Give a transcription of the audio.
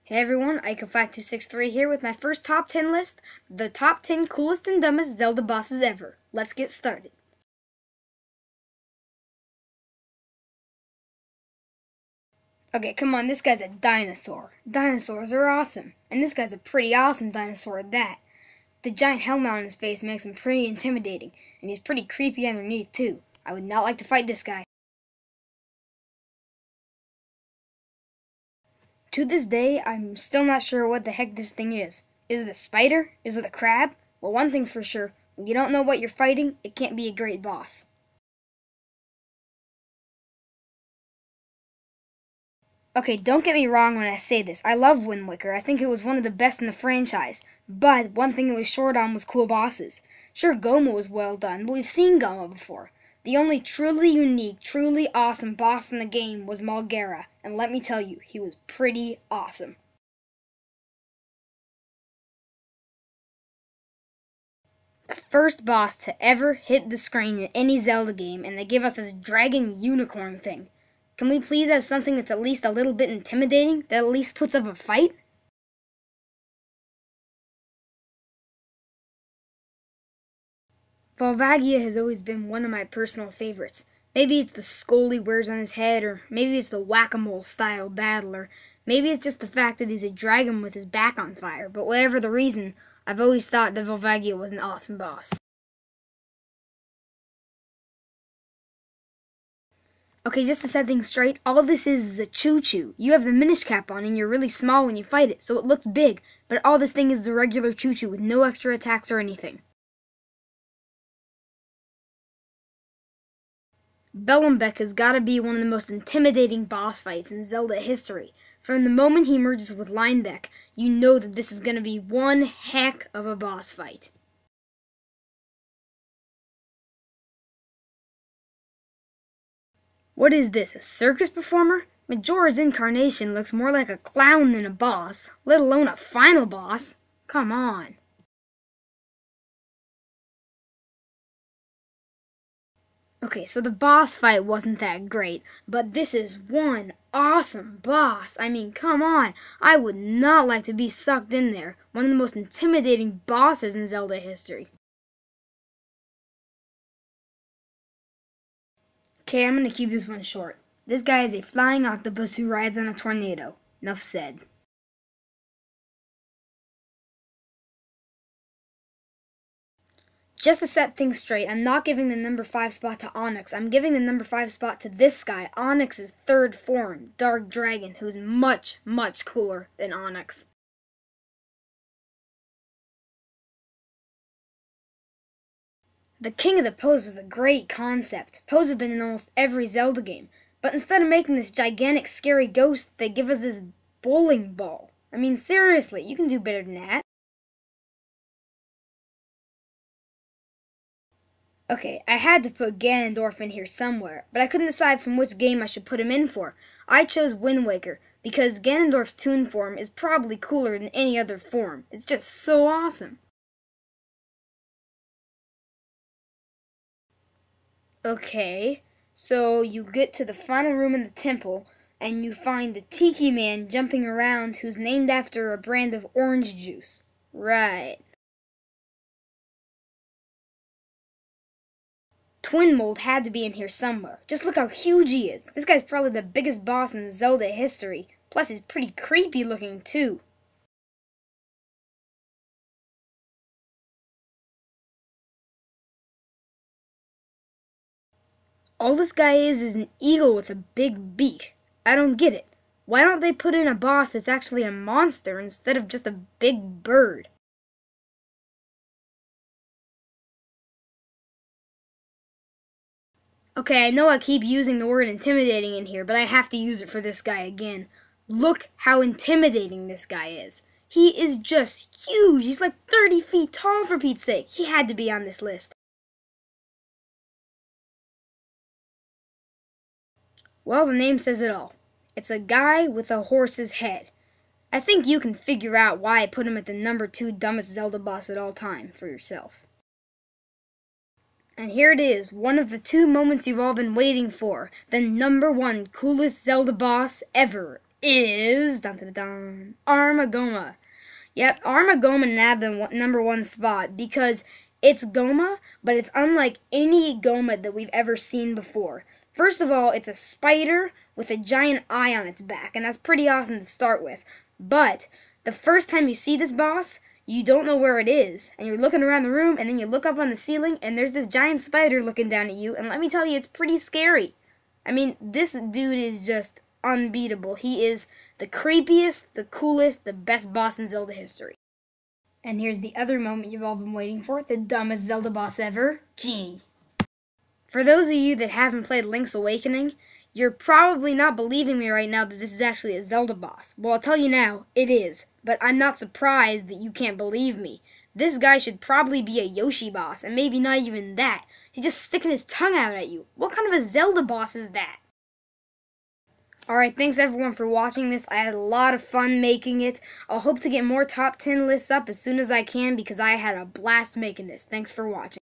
Hey everyone, Ica5263 here with my first top 10 list, the top 10 coolest and dumbest Zelda bosses ever. Let's get started. Okay, come on, this guy's a dinosaur. Dinosaurs are awesome, and this guy's a pretty awesome dinosaur at that. The giant helmet on his face makes him pretty intimidating, and he's pretty creepy underneath too. I would not like to fight this guy. To this day, I'm still not sure what the heck this thing is. Is it a spider? Is it a crab? Well, one thing's for sure. When you don't know what you're fighting, it can't be a great boss. Okay, don't get me wrong when I say this. I love Wind Waker. I think it was one of the best in the franchise. But one thing it was short on was cool bosses. Sure, Goma was well done, but we've seen Goma before. The only truly unique, truly awesome boss in the game was Malgara, and let me tell you, he was pretty awesome. The first boss to ever hit the screen in any Zelda game, and they give us this dragon unicorn thing. Can we please have something that's at least a little bit intimidating, that at least puts up a fight? Volvagia has always been one of my personal favorites. Maybe it's the skull he wears on his head, or maybe it's the whack-a-mole style battle, or maybe it's just the fact that he's a dragon with his back on fire. But whatever the reason, I've always thought that Volvagia was an awesome boss. Okay, just to set things straight, all this is a choo-choo. You have the Minish cap on and you're really small when you fight it, so it looks big, but all this thing is a regular choo-choo with no extra attacks or anything. Bellembeck has got to be one of the most intimidating boss fights in Zelda history. From the moment he merges with Linebeck, you know that this is going to be one heck of a boss fight. What is this, a circus performer? Majora's incarnation looks more like a clown than a boss, let alone a final boss. Come on. Okay, so the boss fight wasn't that great, but this is one awesome boss. I mean, come on. I would not like to be sucked in there. One of the most intimidating bosses in Zelda history. Okay, I'm going to keep this one short. This guy is a flying octopus who rides on a tornado. Enough said. Just to set things straight, I'm not giving the number 5 spot to Onyx. I'm giving the number 5 spot to this guy, Onyx's third form, Dark Dragon, who's much, much cooler than Onyx. The King of the Pose was a great concept. Pose have been in almost every Zelda game. But instead of making this gigantic scary ghost, they give us this bowling ball. I mean, seriously, you can do better than that. Okay, I had to put Ganondorf in here somewhere, but I couldn't decide from which game I should put him in for. I chose Wind Waker, because Ganondorf's Toon form is probably cooler than any other form. It's just so awesome. Okay, so you get to the final room in the temple, and you find the Tiki Man jumping around who's named after a brand of orange juice. Right. Twin Mold had to be in here somewhere. Just look how huge he is. This guy's probably the biggest boss in Zelda history. Plus, he's pretty creepy looking, too. All this guy is an eagle with a big beak. I don't get it. Why don't they put in a boss that's actually a monster instead of just a big bird? Okay, I know I keep using the word intimidating in here, but I have to use it for this guy again. Look how intimidating this guy is. He is just huge. He's like 30 feet tall, for Pete's sake. He had to be on this list. Well, the name says it all. It's a guy with a horse's head. I think you can figure out why I put him at the number 2 dumbest Zelda boss at all time for yourself. And here it is, one of the 2 moments you've all been waiting for. The number 1 coolest Zelda boss ever. is dun dun dun Armagoma. Yep, Armagoma nabbed the #1 spot because it's Goma, but it's unlike any Goma that we've ever seen before. First of all, it's a spider with a giant eye on its back, and that's pretty awesome to start with. But the first time you see this boss, you don't know where it is, and you're looking around the room, and then you look up on the ceiling, and there's this giant spider looking down at you, and let me tell you, it's pretty scary. I mean, this dude is just unbeatable. He is the creepiest, the coolest, the best boss in Zelda history. And here's the other moment you've all been waiting for, the dumbest Zelda boss ever, Genie. For those of you that haven't played Link's Awakening, you're probably not believing me right now that this is actually a Zelda boss. Well, I'll tell you now, it is. But I'm not surprised that you can't believe me. This guy should probably be a Yoshi boss, and maybe not even that. He's just sticking his tongue out at you. What kind of a Zelda boss is that? Alright, thanks everyone for watching this. I had a lot of fun making it. I'll hope to get more top 10 lists up as soon as I can because I had a blast making this. Thanks for watching.